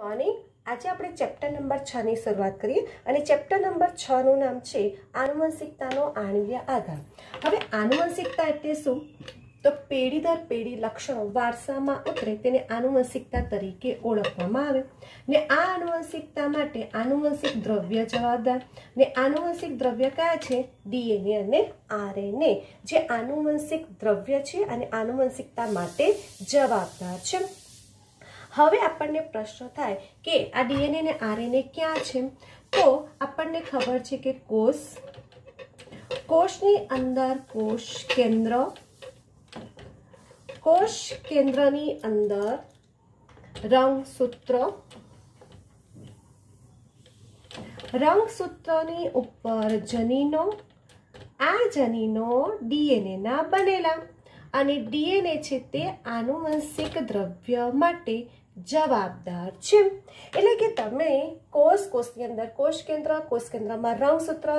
Morning. आज આપણે chapter number 6 ની શરૂઆત કરીએ અને ચેપ્ટર નંબર 6 નું નામ છે આનુવંશિકતાનો આણ્વીય આધાર। હવે આનુવંશિકતા એટલે શું? તો પેઢી દર પેઢી લક્ષણો વારસામાં ઉતરે તેને આનુવંશિકતા તરીકે ઓળખવામાં આવે ને આ આનુવંશિકતા માટે આનુવંશિક દ્રવ્ય જવાબદાર ને આનુવંશિક દ્રવ્ય કયા છે? ડીએનએ અને આરએનએ જે આનુવંશિક દ્રવ્ય છે અને આનુવંશિકતા માટે જવાબદાર છે। હવે આપણને પ્રશ્ન થાય કે આ ડીએનએ અને આરએનએ ક્યાં છે? તો આપણને ખબર છે કે કોષની અંદર કોષ કેન્દ્રની અંદર રંગસૂત્રની ઉપર જનીનો, આ જનીનો ડીએનએ ના બનેલા અને ડીએનએ છે તે આનુવંશિક દ્રવ્ય માટે જવાબદાર છે। એટલે કે તમે કોષની અંદર કોષ કેન્દ્રમાં રંગસૂત્ર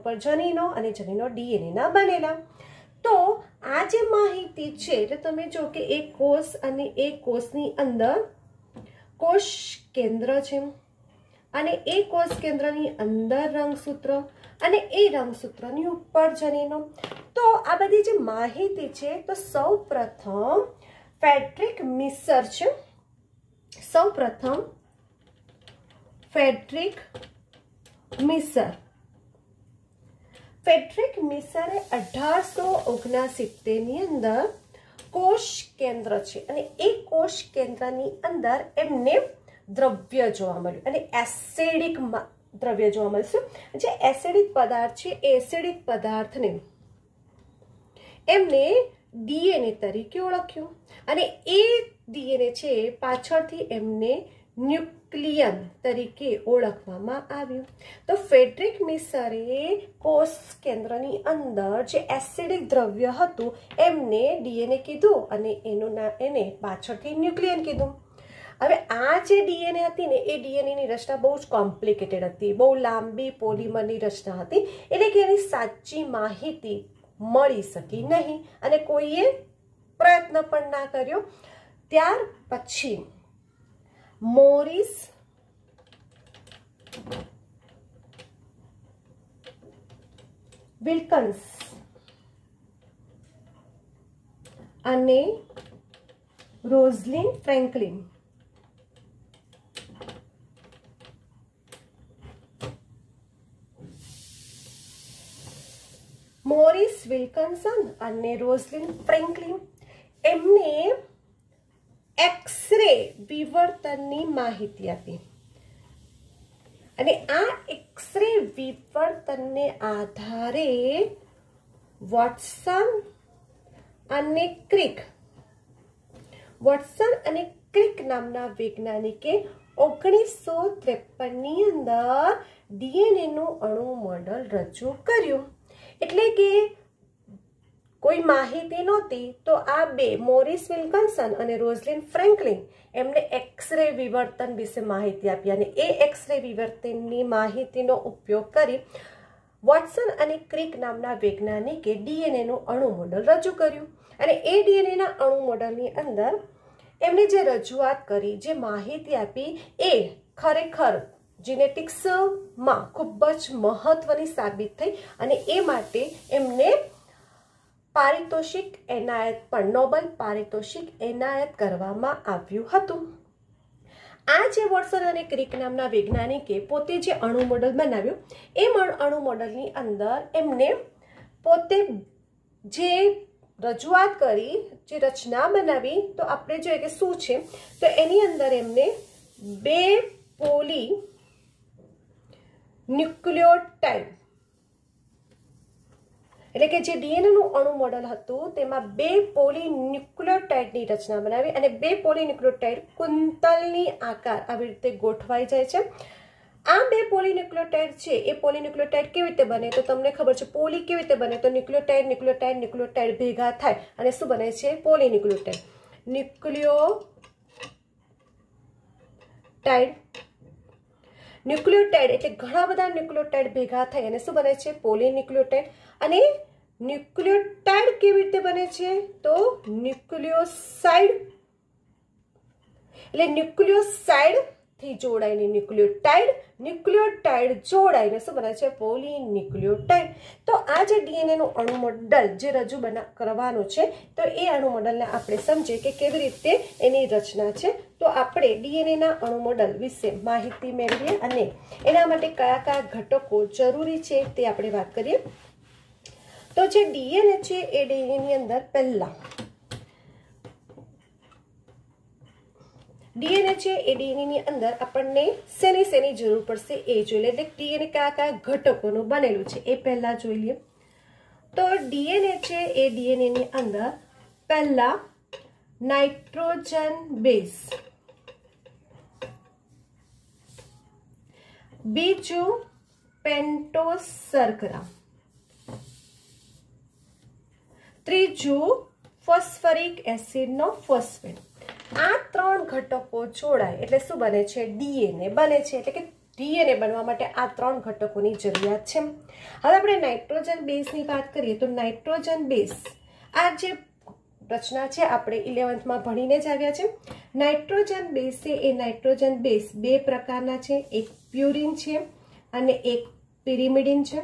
પર જનીનો અને જનીનો ડીએનએ ના બનેલા। તો આ જે માહિતી છે એટલે તમે જો કે એક કોષ અને એક કોષની અંદર કોષ કેન્દ્ર છે અને એ કોષ કેન્દ્રની અંદર રંગસૂત્ર અને એ રંગસૂત્રની ઉપર જનીનો। તો આ બધી જે માહિતી છે તો સૌપ્રથમ ફ્રેડરિક મિસર છે। ફ્રેડરિક મિસરે 1869 ની અંદર કોષ કેન્દ્ર છે અને એ કોષ કેન્દ્રની અંદર એમને દ્રવ્ય જોવા મળ્યું અને એસિડિક દ્રવ્ય જોવા મળશે। જે એસિડિક પદાર્થ છે એ એસિડિક પદાર્થને એમને ડીએનએ તરીકે ઓળખ્યું અને એ ડીએનએ છે પાછળથી એમને ન્યુક્લિયન તરીકે ઓળખવામાં આવ્યું। તો ફ્રેડરિક મિસરે કોષ કેન્દ્રની અંદર જે એસિડિક દ્રવ્ય હતું એમને ડીએનએ કીધું અને એને પાછળથી ન્યુક્લિયન કીધું। હવે આ જે ડીએનએ હતી ને એ ડીએનએની રચના બહુ જ કોમ્પ્લિકેટેડ હતી, બહુ લાંબી પોલિમરની રચના હતી, એટલે કે એની સાચી માહિતી મળી શકી નહીં અને કોઈએ પ્રયત્ન પણ ના કર્યો। ત્યાર પછી મોરિસ વિલ્કન્સ અને રોઝલિન ફ્રેન્કલિન મોરિસ વિલ્કન્સન અને રોઝલિન ફ્રેન્કલિન એમને એક્સરે વિવર્તનની માહિતી આપી અને આ એક્સરે વિવર્તનને આધારે વોટસન અને ક્રિક નામના વૈજ્ઞાનિકે 1953 ની અંદર ડીએનએ નું અણુ મોડલ રજૂ કર્યું। એટલે કે કોઈ માહિતી નહોતી તો આ બે મોરિસ વિલ્કન્સન અને રોઝલિન ફ્રેન્કલિન એમને એક્સરે વિવર્તન વિશે માહિતી આપી અને એ એક્સરે વિવર્તનની માહિતીનો ઉપયોગ કરી વોટસન અને ક્રિક નામના વૈજ્ઞાનિકે ડીએનએનું અણુ મોડલ રજૂ કર્યું અને એ ડીએનએના અણુ મોડલની અંદર એમણે જે રજૂઆત કરી, જે માહિતી આપી એ ખરેખર જીનેટિક્સમાં ખૂબ જ મહત્વની સાબિત થઈ અને એ માટે એમને નોબેલ પારિતોષિક એનાયત કરવામાં આવ્યું હતું। આ જે વોટસન અને ક્રિક નામના વૈજ્ઞાનિકે પોતે જે અણુ મોડલ બનાવ્યું એ અણુ મોડલની અંદર એમને પોતે જે રજૂઆત કરી, જે રચના બનાવી, તો આપણે જોઈએ કે શું છે તો એની અંદર એમને 2 પોલી ન્યુક્લિયોટાઇડ એટલે કે જે ડીએનએનું અણુ મોડલ હતું તેમાં 2 પોલીન્યુક્લિયોટાઇડની રચના બનાવી અને 2 પોલીન્યુક્લિયોટાઇડ કુંતલની આકાર આવી રીતે ગોઠવાઈ જાય છે। આ 2 પોલીન્યુક્લિયોટાઇડ છે એ પોલીન્યુક્લિયોટાઇડ કેવી રીતે બને તો તમને ખબર છે પોલી કેવી રીતે બને તો ન્યુક્લિયોટાઇડ ભેગા થાય અને શું બને છે? ન્યુક્લિયોટાઇડ એટલે ઘણા બધા ન્યુક્લિયોટાઇડ ભેગા થાય અને શું બને છે? પોલીન્યુક્લિયોટાઇડ। અને ન્યુક્લિયોટાઇડ કેવી રીતે બને છે તો ન્યુક્લિયોસાઇડ એટલે ન્યુક્લિયોસાઇડ થી જોડાઈને ન્યુક્લિયોટાઇડ, ન્યુક્લિયોટાઇડ જોડાઈને શું બને છે? પોલીન્યુક્લિયોટાઇડ. તો આ જે ડીએનએ નું અણુ મોડલ જે રજૂ કરવાનું છે, તો એ અણુ મોડલને આપણે સમજીએ કે કેવી રીતે એની રચના છે. તો આપણે ડીએનએ ના અણુ મોડલ વિશે માહિતી મેળવીએ અને એના માટે કયા કયા ઘટકો જરૂરી છે તે આપણે વાત કરીએ. તો જે ડીએનએ છે એ ડીએનએ ની અંદર પહેલા ડીએનએ છે એ ડીએનએ ની અંદર આપણને શેની જરૂર પડશે એ જોઈ લે. એટલે ડીએનએ કયા કયા ઘટકોનું બનેલું છે એ પહેલા જોઈ લઈએ. તો ડીએનએ છે એ ડીએનએ ની અંદર પહેલા નાઇટ્રોજન બેઝ, બીજું પેન્ટોસ શર્કરા, ત્રીજું ફોસ્ફરિક એસિડનો ફોસ્ફેટ. આ 3 ઘટકો જોડાય એટલે શું બને છે? ડીએનએ બને છે. એટલે કે ડીએનએ બનવા માટે આ 3 ઘટકોની જરૂરિયાત છે. હવે આપણે નાઇટ્રોજન બેઝની વાત કરીએ તો નાઇટ્રોજન બેઝ આ જે રચના છે આપણે 11th માં ભણીને જ આવ્યા છે. નાઇટ્રોજન બેઝ છે એ નાઇટ્રોજન બેઝ 2 પ્રકારના છે. એક પ્યુરિન છે અને એક પિરિમિડિન છે.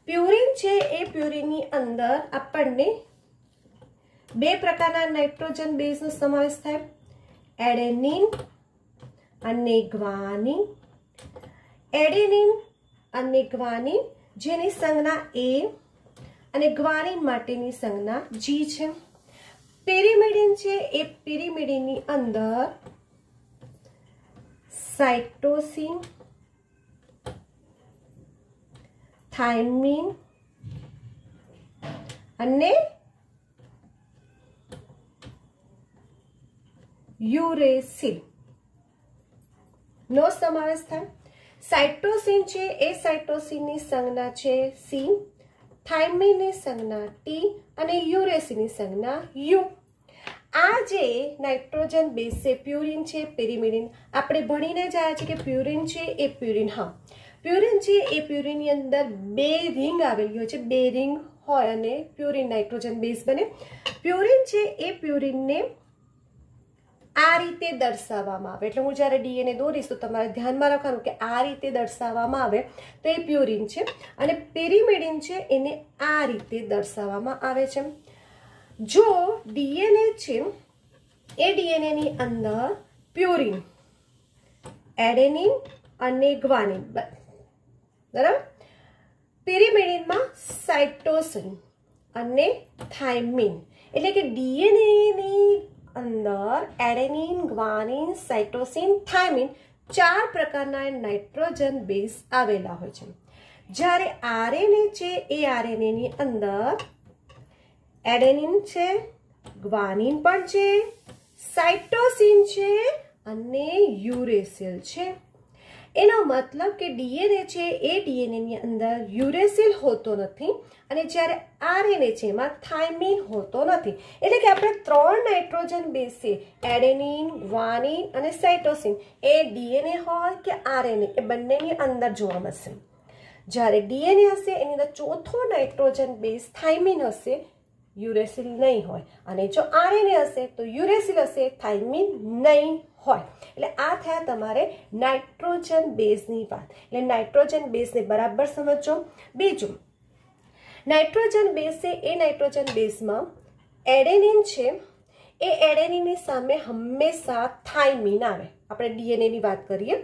પ્યુરિન છે એ પ્યુરિનની અંદર આપણને 2 પ્રકારના નાઇટ્રોજન બેઝનો સમાવેશ થાય, એડેનિન અને ગ્વાનિન. એડેનિન અને ગ્વાનિન જેની સંજ્ઞા A અને ગ્વાનિન માટેની સંજ્ઞા G છે. પિરિમિડિન છે એ પિરિમિડિનની અંદર સાઇટોસિન, થાઇમિન અને યુરેસિલ નો સમાવેશ થાય. સાઇટોસિન છે એ સાઇટોસિનની સંજ્ઞા છે C, થાઇમિનની સંજ્ઞા T અને યુરેસિલની સંજ્ઞા U. આ જે નાઇટ્રોજન બેઝ છે પ્યુરિન છે, પિરિમિડિન આપણે ભણીને જ આવ્યા છે કે પ્યુરિન છે એ પ્યુરિન, હા પ્યુરિન છે એ પ્યુરિનની અંદર 2 રિંગ આવેલી હોય છે. 2 રિંગ હોય અને પ્યુરિન નાઇટ્રોજન બેઝ બને. પ્યુરિન છે એ પ્યુરિનને આ રીતે દર્શાવવામાં આવે. એટલે હું જ્યારે ડીએનએ દોરીશ તો તમારે ધ્યાનમાં રાખવાનું કે આ રીતે દર્શાવવામાં આવે તો એ પ્યુરિન છે અને પિરિમિડિન છે એને આ રીતે દર્શાવવામાં આવે છે. જો ડીએનએ છે એ ડીએનએની અંદર પ્યુરિન, એડેનિન અને ગ્વાનિન, બરાબર, પિરિમિડિનમાં સાઇટોસિન અને થાઇમિન, એટલે કે ડીએનએની અંદર એડેનિન, ગ્વાનિન, સાઇટોસિન, થાઇમિન 4 પ્રકારના નાઇટ્રોજન બેઝ આવેલા હોય છે. જ્યારે આરએનએ છે એ આરએનએની અંદર એડેનિન છે, ગ્વાનિન પણ છે, સાઇટોસિન છે અને યુરેસિલ છે. એનો મતલબ કે ડીએનએ છે એ ડીએનએની અંદર યુરેસિલ હોતો નથી અને જ્યારે આરએનએ છે એમાં થાઇમિન હોતો નથી. એટલે કે આપણે 3 નાઇટ્રોજન બેઝ છે એડેનિન, ગ્વાનિન અને સાઇટોસિન એ ડીએનએ હોય કે આરએનએ એ બંનેની અંદર જોવા મળશે. જ્યારે ડીએનએ હશે એની અંદર ચોથો નાઇટ્રોજન બેઝ થાઇમિન હશે, યુરેસિલ નહીં હોય, અને જો આરએનએ હશે તો યુરેસિલ હશે, થાઇમિન નહીં હોય. એટલે આ થયા તમારે નાઇટ્રોજન બેઝની વાત. એટલે નાઇટ્રોજન બેઝને બરાબર સમજો. બીજું, નાઇટ્રોજન બેઝ છે એ નાઇટ્રોજન બેઝમાં એડેનિન છે એ એડેનિનની સામે હંમેશા થાઇમિન આવે. આપણે ડીએનએ ની વાત કરીએ,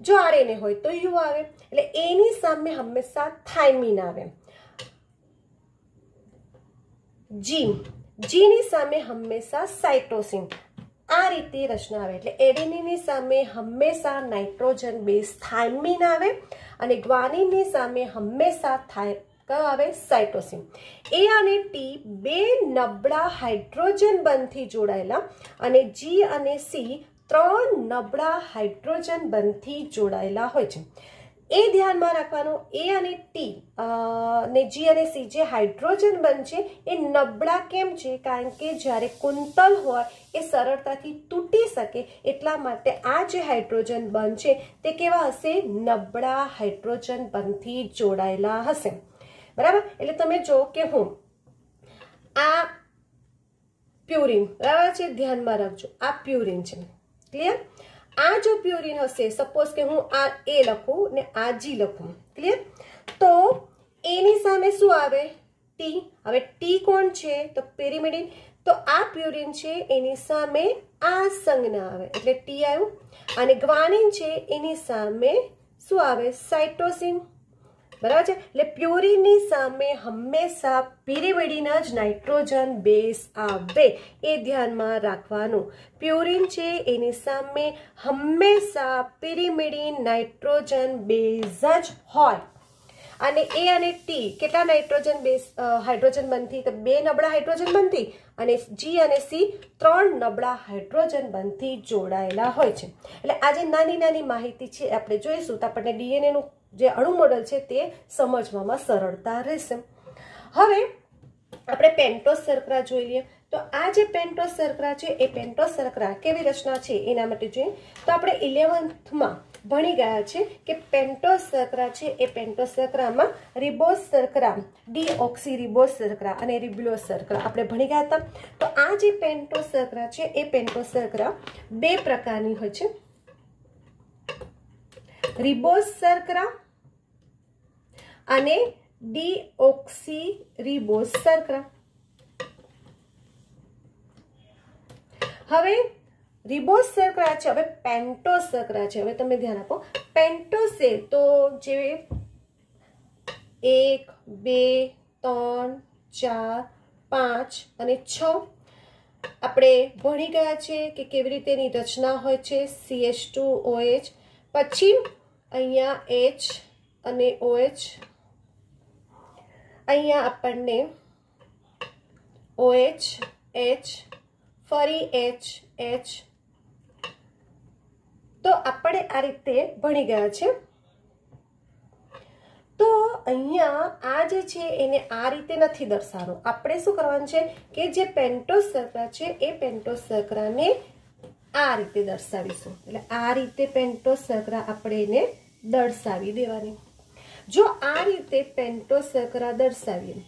જો આરએનએ હોય તો યુ આવે, એટલે એની સામે હંમેશા થાઇમિન આવે. જીની સામે હંમેશા સાઇટોસિન. આ રીતે રચના આવે. એટલે એડેનિનની સામે હંમેશા નાઇટ્રોજન બેઝ થાઇમિન આવે અને ગ્વાનિનની સામે હંમેશા આવે સાઇટોસિન. એ અને ટી 2 નબળા હાઇડ્રોજન બંધથી જોડાયેલા અને જી અને સી 3 નબળા હાઇડ્રોજન બંધથી જોડાયેલા હોય છે. એ ધ્યાનમાં રાખવાનું, એ અને ટી ને જી અને સી જે હાઇડ્રોજન બંધ છે એ નબળા કેમ છે? કારણ કે જ્યારે કુંતલ હોય એ સરળતાથી તૂટી શકે, એટલા માટે આ જે હાઇડ્રોજન બંધ છે તે કેવા હશે? નબળા હાઇડ્રોજન બંધથી જોડાયેલા હશે. બરાબર. એટલે તમે જો કે હું આ પ્યુરિન, બરાબર છે, ધ્યાનમાં રાખજો, આ પ્યુરિન છે, ક્લિયર? आ जो प्यूरिन हशे, सपोज के हूँ आ ए लखूं ने आ जी लखूं, क्लियर, तो एनी सामे शुं आवे टी। हवे टी कोण छे तो पेरिमिडिन, तो आ प्यूरिन छे एनी सामे आ संज्ञा आवे એટલે ટી આવ્યું, અને ગ્વાનિન છે એની સામે શું આવે સાઇટોસિન, બરાબર છે। એટલે પ્યુરિનની સામે હંમેશા પિરિમિડિન જ નાઇટ્રોજન બેઝ આવે, એ ધ્યાનમાં રાખવાનું। પ્યુરિન છે એની સામે હંમેશા પિરિમિડિન નાઇટ્રોજન બેઝ જ હોય, અને એ અને ટી કેટલા નાઇટ્રોજન બેઝ હાઇડ્રોજન બંધથી તો 2 નબળા હાઇડ્રોજન બંધથી, અને जी અને C 3 નબળા હાઇડ્રોજન બંધથી જોડાયેલા હોય છે। એટલે આ જે નાની નાની માહિતી છે આપણે જોઈશું તો આપણને ડીએનએ નું જે અણુ મોડલ છે તે સમજવામાં સરળતા રહેશે। હવે આપણે પેન્ટોસ શર્કરા જોઈ લઈએ। તો આ જે પેન્ટોસ શર્કરા છે એ પેન્ટોસ શર્કરા કેવી રચના છે એના માટે જોઈએ તો આપણે 11th માં ભણી ગયા છે કે પેન્ટોસ શર્કરા છે એ પેન્ટોસ શર્કરામાં રિબોઝ શર્કરા, ડીઓક્સી રિબોઝ શર્કરા અને રિબ્લોઝ શર્કરા આપણે ભણી ગયા હતા। તો આ જે પેન્ટોસ શર્કરા છે એ પેન્ટોસ શર્કરા 2 પ્રકારની હોય છે, રિબોઝ શર્કરા અને ડીઓક્સી રિબોઝ શર્કરા। હવે રિબોઝ શર્કરા છે, હવે પેન્ટોસ શર્કરા છે। હવે તમે ધ્યાન આપો, પેન્ટોસ છે તો જે 1 2 3 4 5 અને 6 આપણે ભણી ગયા છે કે કેવી રીતે એની રચના હોય છે। CH2OH, પછી અહીંયા H અને OH, અહીંયા આપણને OH H, ફરી H H, તો આપણે આ રીતે ભણી ગયા છે। તો અહીંયા આ જે છે એને આ રીતે નથી દર્શાવવાનું, આપણે શું કરવાનું છે કે જે પેન્ટોસ શર્કરા છે એ પેન્ટોસ શર્કરાને આ રીતે દર્શાવીશું। એટલે આ રીતે પેન્ટોસ શર્કરા આપણે એને દર્શાવી દેવાની। જો આ રીતે પેન્ટોસ શર્કરા દર્શાવીએ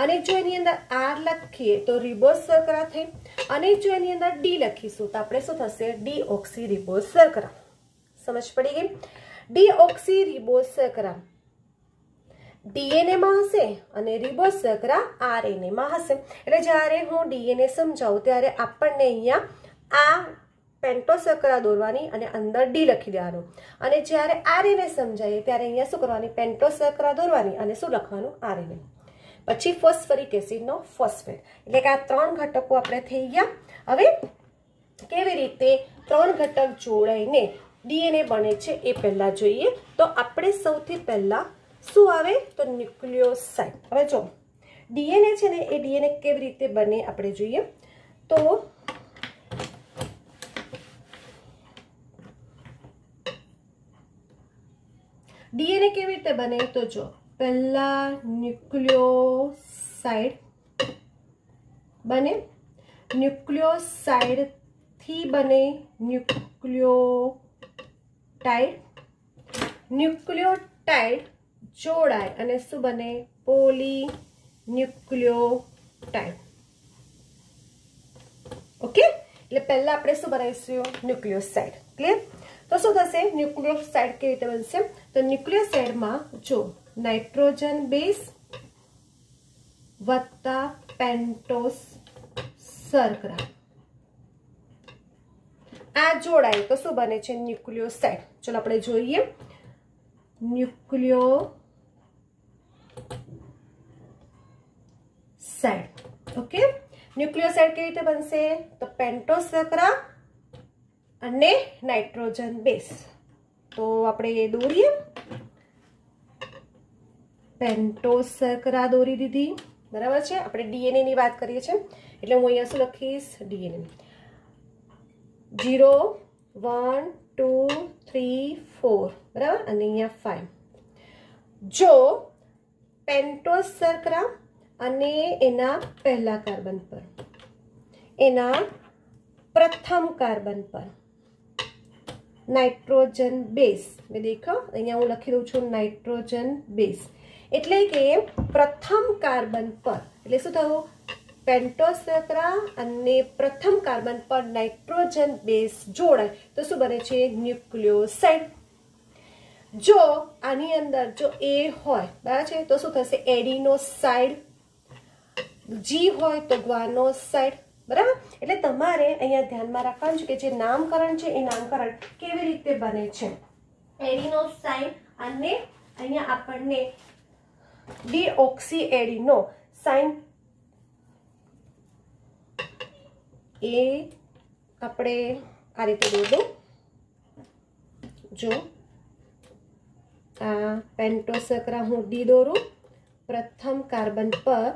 અને જો એની અંદર આર લખીએ તો રિબોઝ શર્કરા થઈ, અને જો એની અંદર ડી લખીશું તો આપણે શું થશે ડીઓક્સી રિબોઝ શર્કરા। સમજ પડી ગઈ? ડીઓક્સી રિબોઝ શર્કરા ડીએનએ માં હશે અને રિબોઝ શર્કરા આરએનએ માં હશે। એટલે જ્યારે હું ડીએનએ સમજાવું ત્યારે આપણને અહીંયા આ પેન્ટોસ શર્કરા દોરવાની અને અંદર ડી લખી દેવાનું, અને જ્યારે આરએનએ સમજાવીએ ત્યારે અહીંયા શું કરવાની પેન્ટોસ શર્કરા દોરવાની અને શું લખવાનું આરએનએ, પછી ફોસ્ફરિક એસિડનો ફોસ્ફેટ। એટલે કે આ 3 ઘટકો આપણે થઈ ગયા। હવે કેવી રીતે 3 ઘટક જોડાઈને ડીએનએ બને છે એ પહેલા જોઈએ। તો આપણે સૌથી પહેલા શું આવે તો ન્યુક્લિયોસાઇડ। હવે જો ડીએનએ છે ને એ ડીએનએ કેવી રીતે બને આપણે જોઈએ। તો ડીએનએ કેવી રીતે બને તો જો પહેલા ન્યુક્લિયોસાઇડ બને, ન્યુક્લિયોસાઇડ થી બને ન્યુક્લિયોટાઇડ, ન્યુક્લિયોટાઇડ જોડાય અને શું બને પોલીન્યુક્લિયોટાઇડ। ઓકે, એટલે પહેલા આપણે શું બનાવીશું ન્યુક્લિયોસાઇડ, ક્લિયર। તો શું થશે ન્યુક્લિયોસાઇડ કેવી રીતે બનશે તો ન્યુક્લિયોસાઇડમાં જો નાઇટ્રોજન બેઝ વત્તા પેન્ટોસ શર્કરા આ જોડાય તો શું બને છે ન્યુક્લિયોસાઇડ। ચલો આપણે જોઈએ ન્યુક્લિયોસાઇડ। ઓકે, ન્યુક્લિયોસાઇડ કેવી રીતે બનશે તો પેન્ટોસ શર્કરા અને નાઇટ્રોજન બેઝ। તો આપણે એ દોરીએ, પેન્ટોસ શર્કરા દોરી દીધી, બરાબર છે। આપણે ડીએનએ ની વાત કરીએ છીએ એટલે હું અહીંયા શું લખીશ ડીએનએ 0 1 2 3 4 બરાબર, અને અહીંયા 5। જો પેન્ટોસ શર્કરા અને એના પહેલા કાર્બન પર, એના પ્રથમ કાર્બન પર નાઇટ્રોજન બેઝ, મેં દેખો અહીંયા હું લખી દઉં છું નાઇટ્રોજન બેઝ, એટલે કે પ્રથમ કાર્બન પર એટલે શું થયું પેન્ટોસેક્રા અને પ્રથમ કાર્બન પર નાઇટ્રોજન બેઝ જોડાય તો શું બને છે? ન્યુક્લિયોસાઇડ. જો આની અંદર જો A હોય બરાબર છે તો શું થશે? એડિનોસાઇડ. G હોય તો ગ્વાનોસાઇડ. બરાબર. એટલે તમારે અહીંયા ધ્યાનમાં રાખવાનું છે કે જે નામકરણ છે એ નામકરણ કેવી રીતે બને છે. એડિનોસાઇડ અને અહીંયા આપણને ડીઓક્સી એડિનો સાઇન એ આપણે આ રીતે દોરું. જો આ પેન્ટોસેક્રા હું ડી દોરું, પ્રથમ કાર્બન પર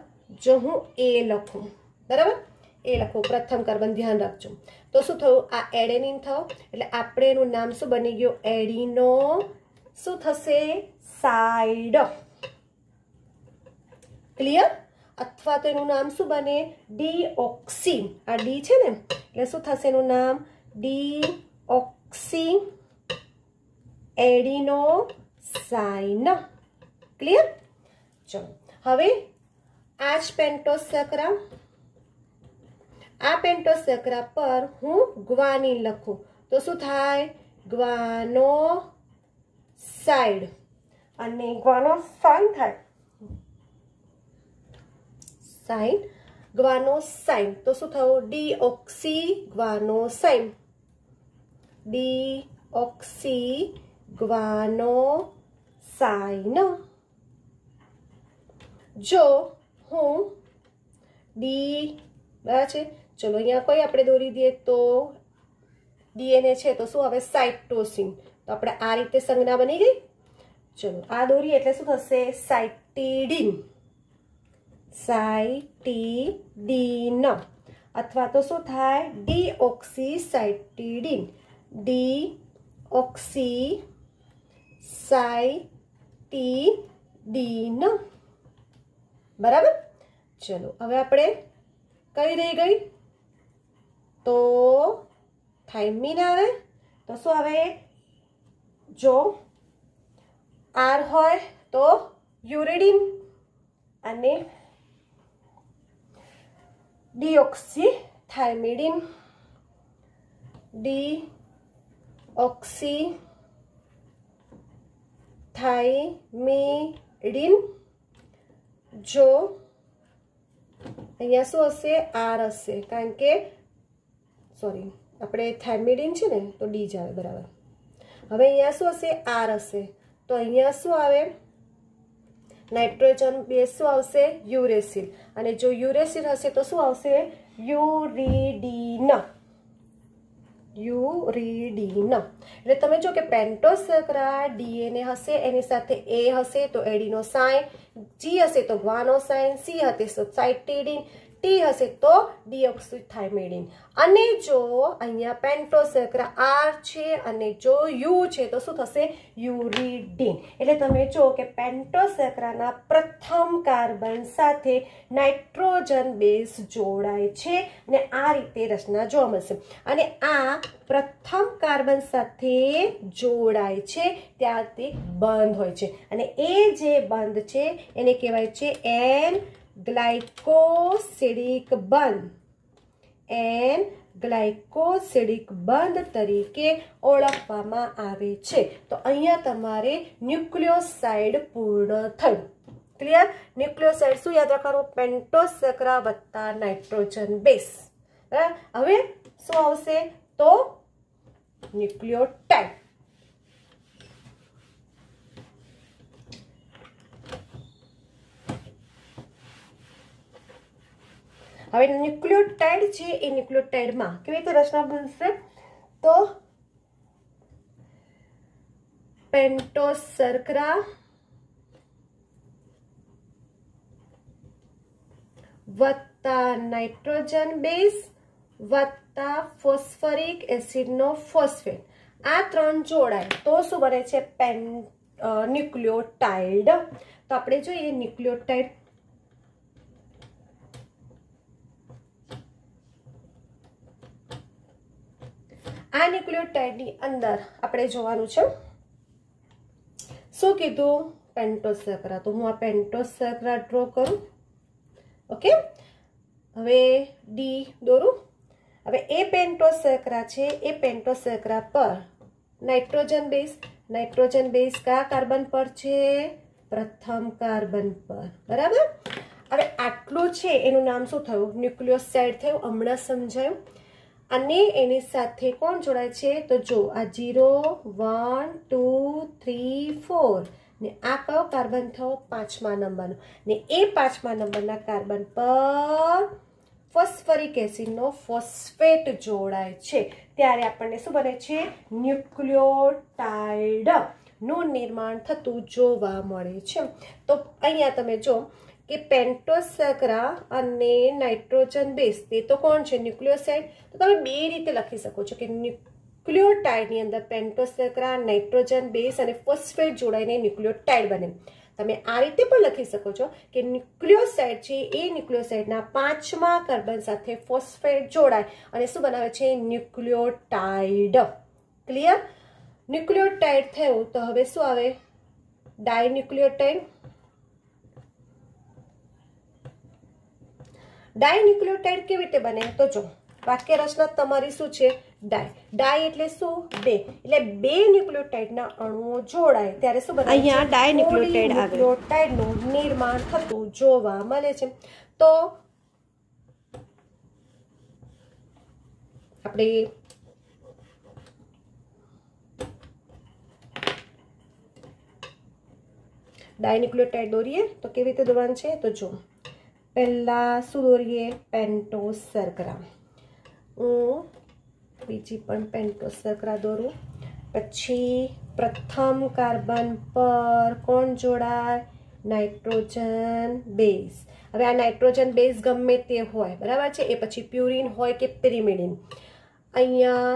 જો હું A લખું, બરાબર, એ લખું પ્રથમ કાર્બન, ધ્યાન રાખજો. તો શું થયું? આ એડેનિન થયો એટલે આપણે એનું નામ શું બની ગયું? એડિનો શું થશે? સાઇડ. ક્લિયર? અથવા તો એનું નામ શું બને? ડીઓક્સી. આ ડી છે ને એટલે શું થશે એનું નામ? Deoxy adenosine. ક્લિયર? ચલો હવે આ જ પેન્ટોસેક્રા, આ પેન્ટોસેક્રા પર હું ગ્વાનીન લખું તો શું થાય? ગ્વાનોસાઇડ. અને ગ્વાનોસાઇન થાય સાઇન, ગ્વાનોસાઇન તો શું થયું? ડીઓક્સી ગ્વાનોસાઇન. ડીઓક્સી ગ્વાનોસાઇન. જો હું ડી બરાબર છે, ચલો અહીંયા કોઈ આપણે દોરી દઈએ તો ડીએનએ છે તો શું હવે? સાઇટોસિન. તો આપણે આ રીતે સંજ્ઞા બની ગઈ. ચલો આ દોરીએ એટલે શું થશે? સાઇટીડીન. સાઇટીડીન. અથવા તો શું થાય? ડીઓક્સી સાઇટીડીન. ડીઓક્સી સાઇટીડીન. બરાબર. ચલો હવે આપણે કઈ રહી ગઈ? તો થાઇમીન આવે તો શું આવે? જો આર હોય તો યુરિડીન અને ડીઓક્સી થાઇમિડીન. ડીઓક્સી થાઇમિડીન. જો અહીંયા શું હશે? આર હશે, કારણ કે સોરી આપણે થાઇમિડીન છે ને તો ડી જ આવે. બરાબર. હવે અહીંયા શું હશે? આર હશે તો અહીંયા શું આવે? નાઇટ્રોજન બેઝ શું આવશે? યુરેસિલ. અને જો યુરેસિલ હશે તો શું આવશે? યુરિડીન. યુરિડીન. એટલે તમે જો કે પેન્ટોસેક્રા ડીએનએ હશે એની સાથે એ હશે તો એડિનોસાઇન, જી હશે તો ગ્વાનોસાઇન, સી હશે તો સાઇટીડીન, ટી હશે તો ડીઓક્સીથાઇમિડીન. અને જો અહીંયા પેન્ટોસેક્રા આર છે અને જો યુ છે તો શું થશે? યુરિડીન. એટલે તમે જો કે પેન્ટોસેક્રાના પ્રથમ કાર્બન સાથે નાઇટ્રોજન બેઝ જોડાય છે અને આ રીતે રચના જોવા મળશે. અને આ પ્રથમ કાર્બન સાથે જોડાય છે ત્યારે તે બંધ હોય છે અને એ જે બંધ છે એને કહેવાય છે એન ગ્લાયકોસિડિક બંધ. એન ગ્લાયકોસિડિક બંધ તરીકે ઓળખવામાં આવે છે. તો અહીંયા તમારે ન્યુક્લિયોસાઇડ પૂર્ણ થયું. ક્લિયર? ન્યુક્લિયોસાઇડ શું યાદ રાખવાનું? પેન્ટોસેક્રા વત્તા નાઇટ્રોજન બેઝ. બરાબર. હવે શું આવશે? તો ન્યુક્લિયોટાઇડ. હવે ન્યુક્લિયોટાઇડ છે એ ન્યુક્લિયોટાઇડમાં કેવી રીતે રચના બનશે? તો પેન્ટોસેક્રા વત્તા નાઇટ્રોજન બેઝ વત્તા ફોસ્ફરિક એસિડનો ફોસ્ફેટ, આ ત્રણ જોડાય તો શું બને છે? ન્યુક્લિયોટાઇડ. તો આપણે જોઈએ ન્યુક્લિયોટાઇડ. આ ન્યુક્લિયોટાઇડની અંદર આપણે જોવાનું છે શું કીધું? પેન્ટોસેક્રા. તો હું આ પેન્ટોસેક્રા ડ્રો કરું. ઓકે. હવે ડી દોરું. હવે એ પેન્ટોસ શર્કરા છે એ પેન્ટોસ શર્કરા પર નાઇટ્રોજન બેઝ કયા કાર્બન પર છે? પ્રથમ કાર્બન પર. બરાબર. હવે આટલું છે એનું નામ શું થયું? ન્યુક્લિયોસાઇડ થયું. હમણાં સમજાયું. અને એની સાથે કોણ જોડાય છે? તો જો આ 0 1 2 3 4 ને આ કયો કાર્બન થયો? 5મા નંબરનો. ને એ 5મા નંબરના કાર્બન પર ફોસ્ફરિક એસિડનો ફોસ્ફેટ જોડાય છે. ત્યારે આપણને શું બને છે? ન્યુક્લિયોટાઇડ નું નિર્માણ થતું જોવા મળે છે. તો અહીંયા તમે જો કે પેન્ટોસ શર્કરા અને નાઇટ્રોજન બેઝ તે તો કોણ છે? ન્યુક્લિયોસાઇડ. તો તમે બે રીતે લખી શકો છો કે ન્યુક્લિયોટાઇડની અંદર પેન્ટોસ શર્કરા, નાઇટ્રોજન બેઝ અને ફોસ્ફેટ જોડાઈને ન્યુક્લિયોટાઇડ બને. તમે આ રીતે પણ લખી શકો છો કે ન્યુક્લિયોસાઇડ છે એ ન્યુક્લિયોસાઇડના 5મા કાર્બન સાથે ફોસ્ફેટ જોડાય અને શું બનાવે છે? ન્યુક્લિયોટાઇડ. ક્લિયર? ન્યુક્લિયોટાઇડ થયું તો હવે શું આવે? ડાયન્યુક્લિયોટાઇડ. ડાયન્યુક્લિયોટાઇડ કેવી રીતે બને? તો જો વાક્ય રચના તમારી શું છે? ડાય એટલે શું? બે. એટલે બે ન્યુક્લિયોટાઇડના અણુઓ જોડાય ત્યારે શું બને? અહીંયા ડાયન્યુક્લિયોટાઇડનું નિર્માણ થતું જોવા મળે છે. તો આપણે ડાયન્યુક્લિયોટાઇડ દોરીએ તો કેવી રીતે દોરવાનું છે? તો જો પહેલા શું દોરીએ? પેન્ટોસ શર્કરા. હું બીજી પણ પેન્ટોસ શર્કરા દોરું. પછી પ્રથમ કાર્બન પર કોણ જોડાય? Nitrogen base. હવે આ નાઇટ્રોજન બેઝ ગમે તે હોય, બરાબર છે. એ પછી પ્યુરિન હોય કે પિરિમિડિન. અહીંયા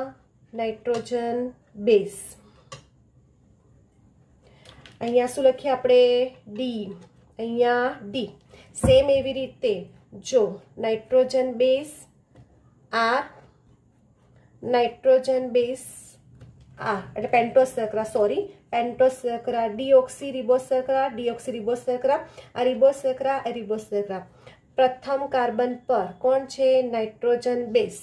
નાઇટ્રોજન બેઝ. અહીંયા શું લખીએ આપણે? ડી. અહીંયા ડી. સેમ એવી રીતે જો નાઇટ્રોજન બેઝ આર, નાઇટ્રોજન બેઝ આર એટલે પેન્ટોસ શર્કરા, સોરી પેન્ટોસ શર્કરા, ડીઓક્સી રિબોસ શર્કરા, ડીઓક્સી રિબોસ શર્કરા, આ રિબોસ શર્કરા, આ રિબોસ શર્કરા. પ્રથમ કાર્બન પર કોણ છે? Nitrogen base.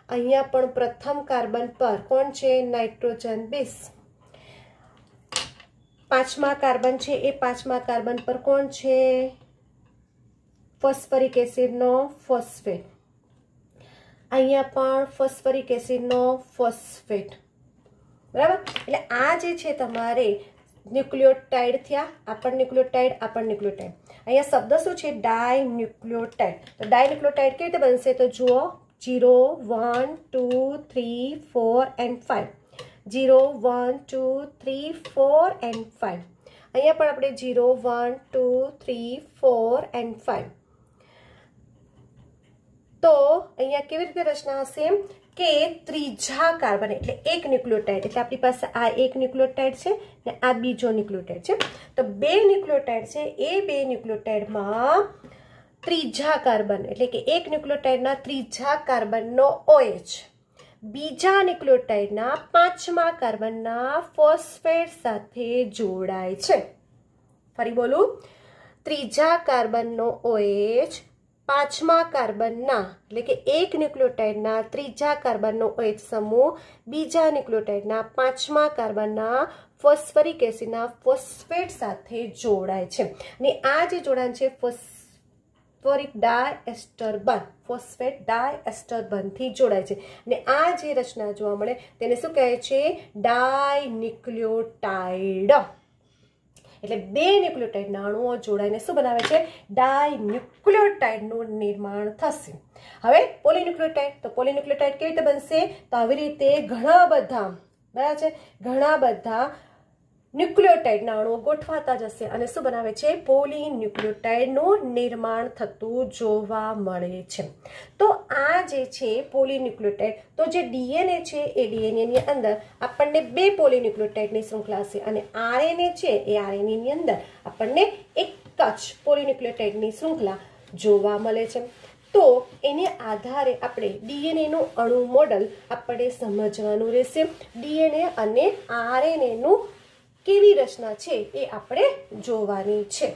અહીંયા પણ પ્રથમ કાર્બન પર કોણ છે? Nitrogen base. 5મા કાર્બન છે એ 5મા કાર્બન પર કોણ છે? ફોસ્ફરિક એસિડનો ફોસ્ફેટ. અહીંયા પણ ફોસ્ફરિક એસિડનો ફોસ્ફેટ. બરાબર. એટલે આ જે છે તમારે ન્યુક્લિયોટાઇડ થયા. આ પણ ન્યુક્લિયોટાઇડ, આ પણ ન્યુક્લિયોટાઇડ. અહીંયા શબ્દ શું છે? ડાયન્યુક્લિયોટાઇડ. તો ડાયન્યુક્લિયોટાઇડ કેવી રીતે બનશે? તો જુઓ 0 1 2 3 4 and 5. 0 1 2 3 4 and 5. અહીંયા પણ આપણે 0 1 2 3 4 and 5. તો અહીંયા કેવી રીતે રચના હશે? કે ત્રીજા કાર્બન એટલે એક ન્યુક્લિયોટાઇડ. એટલે આપણી પાસે આ એક ન્યુક્લિયોટાઇડ છે ને આ બીજો ન્યુક્લિયોટાઇડ છે. તો બે ન્યુક્લિયોટાઇડ છે એ બે ન્યુક્લિયોટાઇડમાં ત્રીજા કાર્બન એટલે કે એક ન્યુક્લિયોટાઇડના ત્રીજા કાર્બનનો OH બીજા ન્યુક્લિયોટાઇડના 5મા કાર્બનના ફોસ્ફેટ સાથે જોડાય છે. ફરી બોલું. ત્રીજા કાર્બનનો OH 5મા કાર્બનના એટલે કે એક ન્યુક્લિયોટાઇડના ત્રીજા કાર્બનનો OH સમૂહ બીજા ન્યુક્લિયોટાઇડના 5મા કાર્બનના ફોસ્ફરિક એસિડના ફોસ્ફેટ સાથે જોડાય છે. અને આ જે જોડાણ છે ફોસ્ફરિક ડાયએસ્ટર બંધ, ફોસ્ફેટ ડાયએસ્ટર બંધથી જોડાય છે. અને આ જે રચના જોવા મળે તેને શું કહે છે? ડાયન્યુક્લિયોટાઇડ. એટલે બે ન્યુક્લિયોટાઇડના અણુઓ જોડાઈને શું બનાવે છે? ડાયન્યુક્લિયોટાઇડનું નિર્માણ થશે. હવે પોલીન્યુક્લિયોટાઇડ. તો પોલીન્યુક્લિયોટાઇડ કેવી રીતે બનશે? તો આવી રીતે ઘણા બધા, બરાબર છે, ઘણા બધા ન્યુક્લિયોટાઇડના અણુઓ ગોઠવાતા જશે અને શું બનાવે છે? પોલીન્યુક્લિયોટાઇડનું નિર્માણ થતું જોવા મળે છે. તો આ જે છે પોલીન્યુક્લિયોટાઇડ, તો જે ડીએનએ છે એ ડીએનએની અંદર આપણને બે પોલીન્યુક્લિયોટાઇડની શૃંખલા છે અને આરએનએ છે એ આરએનએની અંદર આપણને એક જ પોલીન્યુક્લિયોટાઇડની શૃંખલા જોવા મળે છે. તો એને આધારે આપણે ડીએનએનું અણુ મોડલ આપણે સમજવાનું રહેશે. ડીએનએ અને આરએનએનું કેવી રચના છે એ આપણે જોવાની છે.